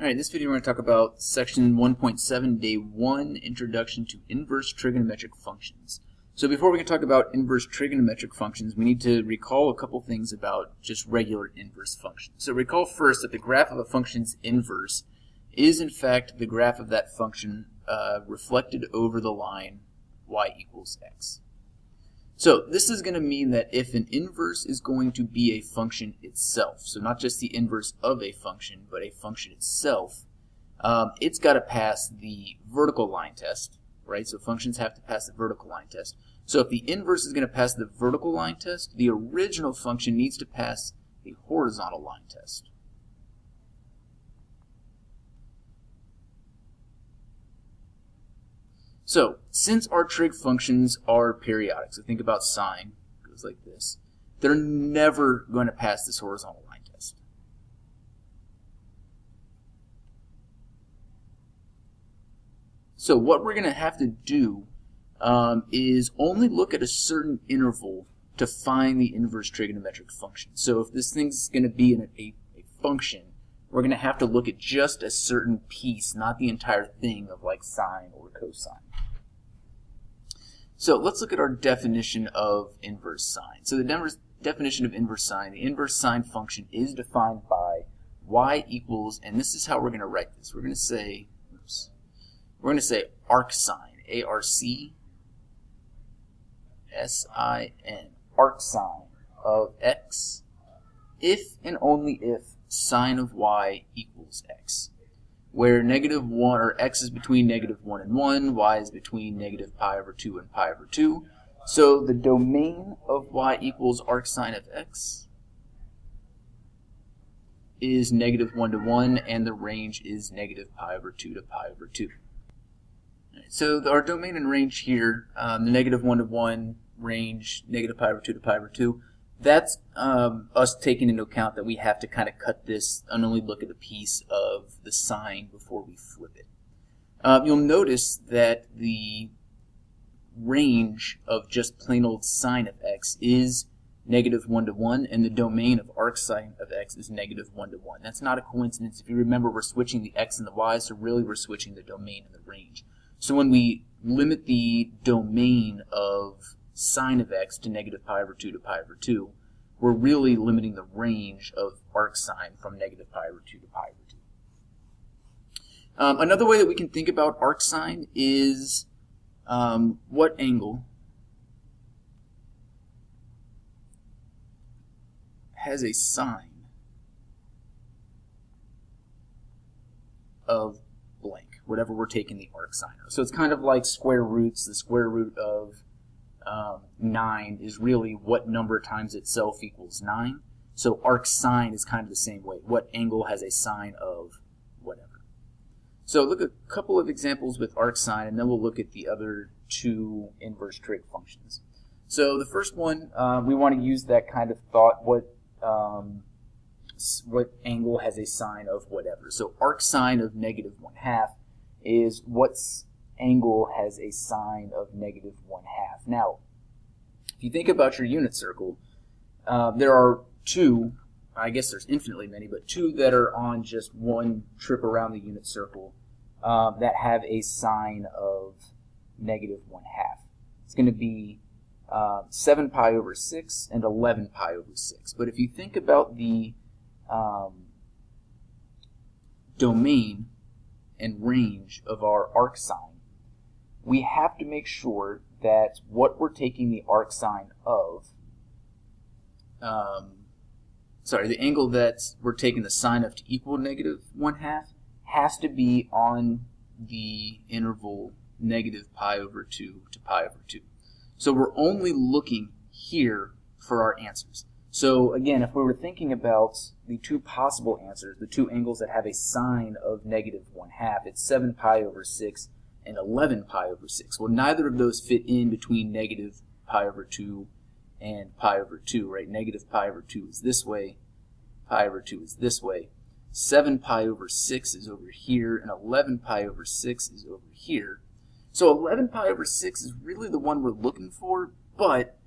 Alright, this video we're going to talk about section 1.7, day 1, Introduction to Inverse Trigonometric Functions. So before we can talk about inverse trigonometric functions, we need to recall a couple things about just regular inverse functions. So recall first that the graph of a function's inverse is in fact the graph of that function reflected over the line y equals x. So this is going to mean that if an inverse is going to be a function itself, so not just the inverse of a function, but a function itself, it's got to pass the vertical line test, right? So functions have to pass the vertical line test. So if the inverse is going to pass the vertical line test, the original function needs to pass the horizontal line test. So, since our trig functions are periodic, so think about sine, it goes like this, they're never going to pass this horizontal line test. So what we're going to have to do is only look at a certain interval to find the inverse trigonometric function. So if this thing's going to be in a function, we're going to have to look at just a certain piece, not the entire thing of like sine or cosine. So let's look at our definition of inverse sine. So the definition of inverse sine, the inverse sine function is defined by y equals, and this is how we're going to write this. We're going to say, arc sine, A-R-C-S-I-N, arc sine of x, if and only if sine of y equals x, where negative 1, or x is between negative 1 and 1, y is between negative pi over 2 and pi over 2. So the domain of y equals arc sine of x is negative 1 to 1, and the range is negative pi over 2 to pi over 2. Right, so our domain and range here, the negative 1 to 1 range, negative pi over 2 to pi over 2, that's us taking into account that we have to kind of cut this and only look at a piece of the sine before we flip it. You'll notice that the range of just plain old sine of x is negative 1 to 1, and the domain of arc sine of x is negative 1 to 1. That's not a coincidence. If you remember, we're switching the x and the y, so really we're switching the domain and the range. So when we limit the domain of sine of x to negative pi over 2 to pi over 2, we're really limiting the range of arc sine from negative pi over 2 to pi over 2. Another way that we can think about arc sine is what angle has a sine of blank, whatever we're taking the arc sine of. So it's kind of like square roots. The square root of 9 is really what number times itself equals 9. So arc sine is kind of the same way. What angle has a sine of whatever. So look at a couple of examples with arc sine, and then we'll look at the other two inverse trig functions. So the first one, we want to use that kind of thought, what angle has a sine of whatever. So arc sine of negative 1/2 is what's angle has a sine of negative 1/2. Now, if you think about your unit circle, there are two, I guess there's infinitely many, but two that are on just one trip around the unit circle that have a sine of negative 1/2. It's going to be 7 pi over 6 and 11 pi over 6. But if you think about the domain and range of our arc sine, we have to make sure that what we're taking the arc sine of, the angle that we're taking the sine of to equal negative 1/2 has to be on the interval negative pi over 2 to pi over 2. So we're only looking here for our answers. So again, if we were thinking about the two possible answers, the two angles that have a sine of negative 1/2, it's 7 pi over 6 and 11 pi over 6. Well, neither of those fit in between negative pi over 2 and pi over 2, right? Negative pi over 2 is this way, pi over 2 is this way. 7 pi over 6 is over here, and 11 pi over 6 is over here. So 11 pi over 6 is really the one we're looking for, but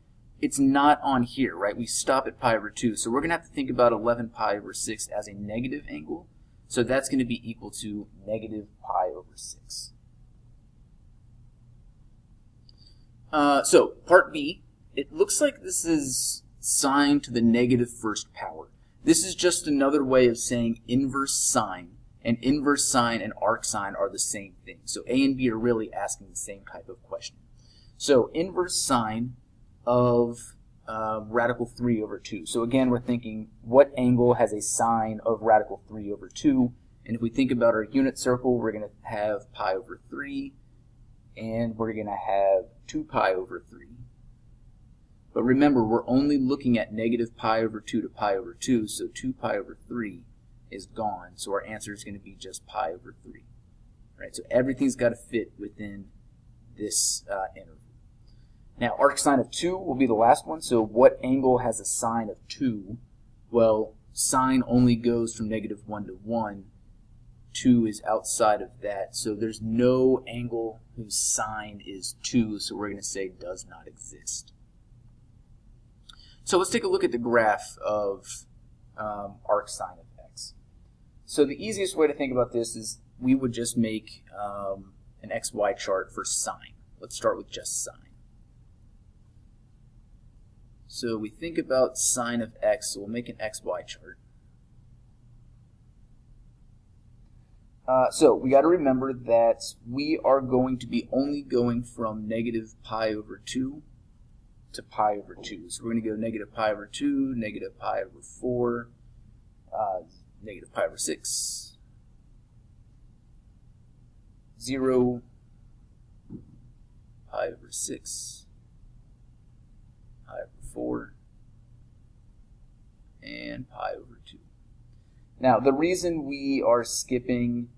it's not on here, right? We stop at pi over 2, so we're going to have to think about 11 pi over 6 as a negative angle. So that's going to be equal to negative pi over 6. So part B, it looks like this is sine to the negative first power. This is just another way of saying inverse sine, and inverse sine and arc sine are the same thing. So A and B are really asking the same type of question. So inverse sine of radical 3 over 2. So again, we're thinking what angle has a sine of radical 3 over 2? And if we think about our unit circle, we're going to have pi over 3, and we're going to have 2 pi over 3. But remember, we're only looking at negative pi over 2 to pi over 2, so 2 pi over 3 is gone. So our answer is going to be just pi over 3. Right? So everything's got to fit within this interval. Now, arc sine of 2 will be the last one. So what angle has a sine of 2? Well, sine only goes from negative 1 to 1. 2 is outside of that, so there's no angle whose sine is 2, so we're going to say does not exist. So let's take a look at the graph of arc sine of x. So the easiest way to think about this is we would just make an xy chart for sine. Let's start with just sine. So we think about sine of x, so we'll make an xy chart. So we got to remember that we are going to be only going from negative pi over 2 to pi over 2. So we're going to go negative pi over 2, negative pi over 4, negative pi over 6, 0, pi over 6, pi over 4, and pi over 2. Now, the reason we are skipping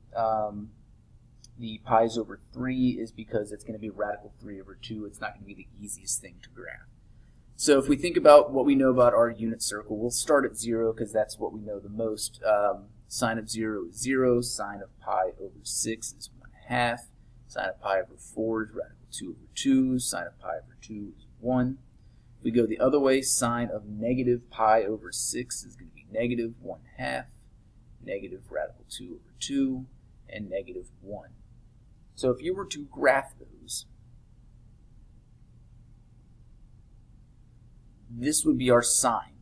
the pi's over 3 is because it's going to be radical 3 over 2. It's not going to be the easiest thing to graph. So if we think about what we know about our unit circle, we'll start at 0 because that's what we know the most. Sine of 0 is 0. Sine of pi over 6 is 1/2. Sine of pi over 4 is radical 2 over 2. Sine of pi over 2 is 1. If we go the other way, sine of negative pi over 6 is going to be negative 1/2. Negative radical 2 over 2, and negative 1. So if you were to graph those, this would be our sine,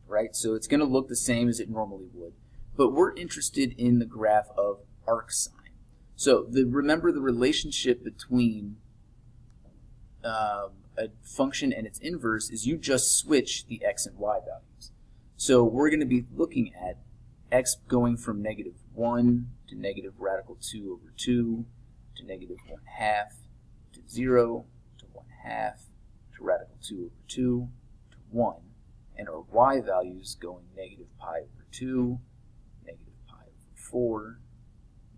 right? So it's going to look the same as it normally would. But we're interested in the graph of arc sine. So remember the relationship between a function and its inverse is you just switch the x and y values. So we're going to be looking at x going from negative 1 to negative radical 2 over 2 to negative 1/2 to 0 to 1/2 to radical 2 over 2 to 1. And our y values going negative pi over 2, negative pi over 4,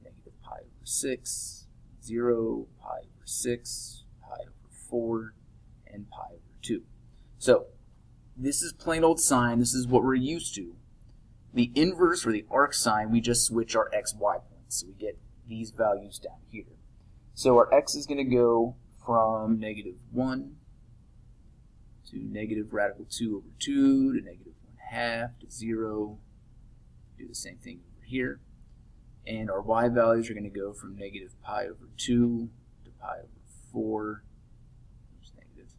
negative pi over 6, 0, pi over 6, pi over 4, and pi over 2. So this is plain old sine. This is what we're used to. The inverse, or the arc sine, we just switch our x, y points. So we get these values down here. So our x is going to go from negative 1 to negative radical 2 over 2 to negative 1/2 to 0. Do the same thing over here. And our y values are going to go from negative pi over 2 to pi over 4, which is negative,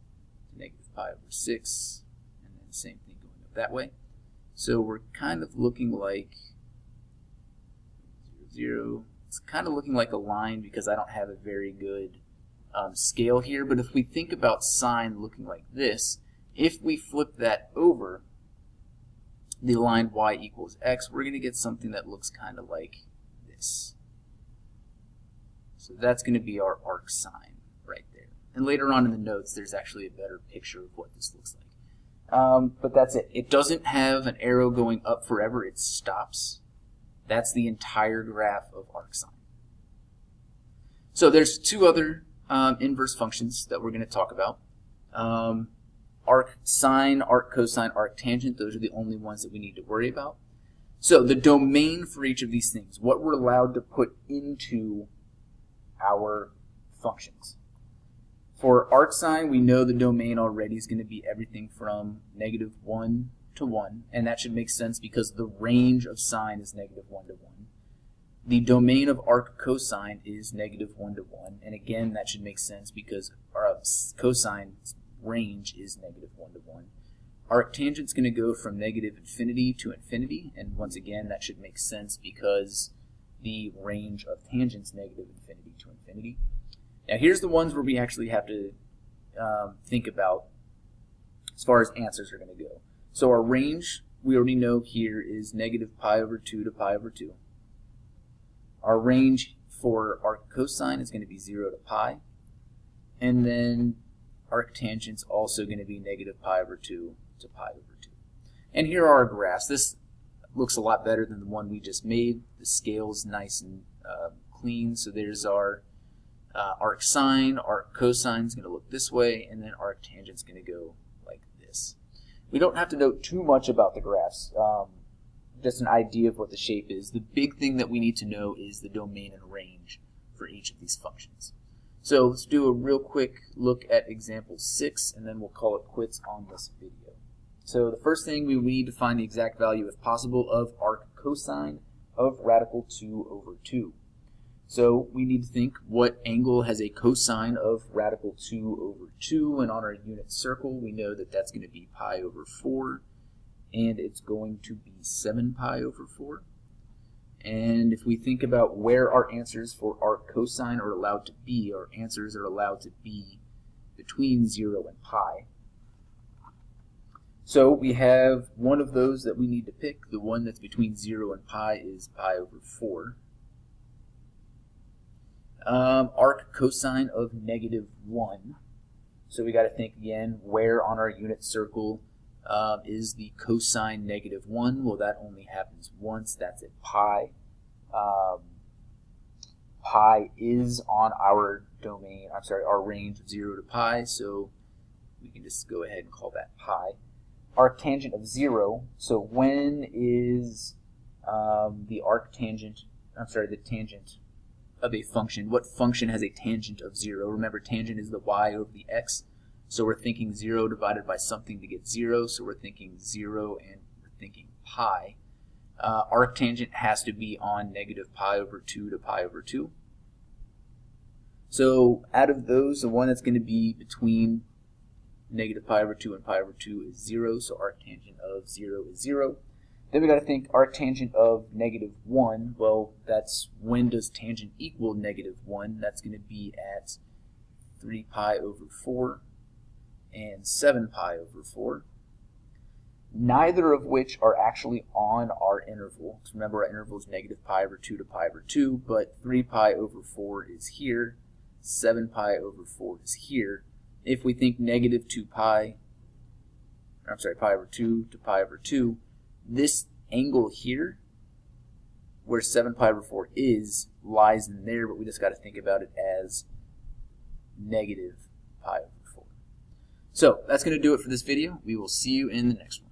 to negative pi over 6, and then the same thing going up that way. So we're kind of looking like 0, 0. It's kind of looking like a line because I don't have a very good scale here. But if we think about sine looking like this, if we flip that over, the line y equals x, we're going to get something that looks kind of like this. So that's going to be our arc sine right there. And later on in the notes, there's actually a better picture of what this looks like. But that's it. It doesn't have an arrow going up forever. It stops. That's the entire graph of arc sine. So there's two other inverse functions that we're going to talk about. Arc sine, arc cosine, arc tangent. Those are the only ones that we need to worry about. So the domain for each of these things, what we're allowed to put into our functions. For arc sine, we know the domain already is going to be everything from negative 1 to 1, and that should make sense because the range of sine is negative 1 to 1. the domain of arc cosine is negative 1 to 1, and again that should make sense because our cosine range is negative 1 to 1. Arctangent's going to go from negative infinity to infinity, and once again that should make sense because the range of tangent's negative infinity to infinity. Now here's the ones where we actually have to think about as far as answers are going to go. So our range, we already know here, is negative pi over 2 to pi over 2. Our range for arc cosine is going to be 0 to pi. And then arctangent's also going to be negative pi over 2 to pi over 2. And here are our graphs. This looks a lot better than the one we just made. The scale's nice and clean. So there's our arc sine. Arc cosine is going to look this way, and then arctangent's going to go like this. We don't have to know too much about the graphs. Just an idea of what the shape is. The big thing that we need to know is the domain and range for each of these functions. So let's do a real quick look at example 6, and then we'll call it quits on this video. So the first thing, we need to find the exact value, if possible, of arc cosine of radical 2 over 2. So we need to think what angle has a cosine of radical 2 over 2, and on our unit circle we know that that's going to be pi over 4, and it's going to be 7 pi over 4. And if we think about where our answers for arc cosine are allowed to be, our answers are allowed to be between 0 and pi. So we have one of those that we need to pick. The one that's between 0 and pi is pi over 4. Arc cosine of negative 1. So we got to think again, where on our unit circle is the cosine negative 1? Well, that only happens once. That's at pi. Pi is on our domain, our range of 0 to pi, so we can just go ahead and call that pi. Arctangent of 0, so when is the arctangent, the tangent of a function? What function has a tangent of 0? Remember, tangent is the y over the x. So we're thinking 0 divided by something to get 0. So we're thinking 0 and we're thinking pi. Arctangent has to be on negative pi over 2 to pi over 2. So out of those, the one that's going to be between negative pi over 2 and pi over 2 is 0. So arctangent of 0 is 0. Then we got to think arctangent of negative 1. Well, that's when does tangent equal negative 1? That's going to be at 3 pi over 4 and 7 pi over 4. Neither of which are actually on our interval. So remember, our interval is negative pi over 2 to pi over 2, but 3 pi over 4 is here, 7 pi over 4 is here. If we think negative 2 pi, pi over 2 to pi over 2, this angle here, where 7 pi over 4 is, lies in there, but we just got to think about it as negative pi over 4. So that's going to do it for this video. We will see you in the next one.